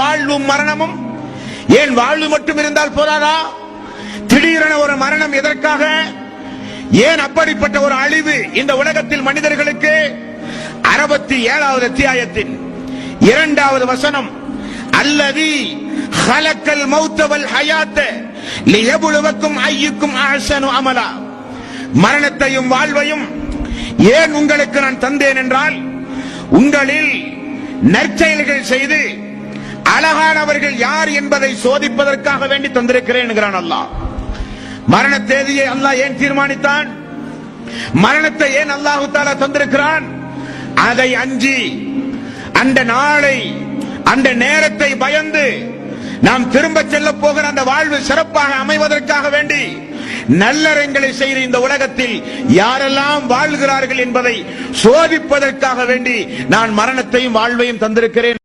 வாழ்வும் மரணமும். ஏன் வாழ்வு மட்டும் இருந்தால் போதாதா? திடீரென ஒரு மரணம் எதற்காக? ஏன் அப்படிப்பட்ட ஒரு அழிவு இந்த உலகத்தில் மனிதர்களுக்கு? 67வது அத்தியாயத்தின் 2வது வசனம், அல்லதி ஹலக்கல் மௌத வல் ஹயாத்த லியப்லுவக்கும் அய்யுக்கும் அஹ்ஸனு அமலா. மரணத்தையும் வாழ்வையும் ஏன் உங்களுக்கு நான் தந்தேன் என்றால், உங்களில் நற்செயல்கள் செய்து அழகானவர்கள் யார் என்பதை சோதிப்பதற்காக வேண்டி தந்திருக்கிறேன் என்கிறான் அல்லாஹ். மரண தேதியை அல்லாஹ் ஏன் தீர்மானித்தான்? மரணத்தை ஏன் அல்லாஹு தஆலா தந்திருக்கிறான்? அதை அஞ்சி, அந்த நாளை, அந்த நேரத்தை பயந்து நாம் திரும்ப செல்ல போகிற அந்த வாழ்வு சிறப்பாக அமைவதற்காக வேண்டி நல்லறங்களை செய்து இந்த உலகத்தில் யாரெல்லாம் வாழ்கிறார்கள் என்பதை சோதிப்பதற்காக வேண்டி நான் மரணத்தையும் வாழ்வையும் தந்திருக்கிறேன்.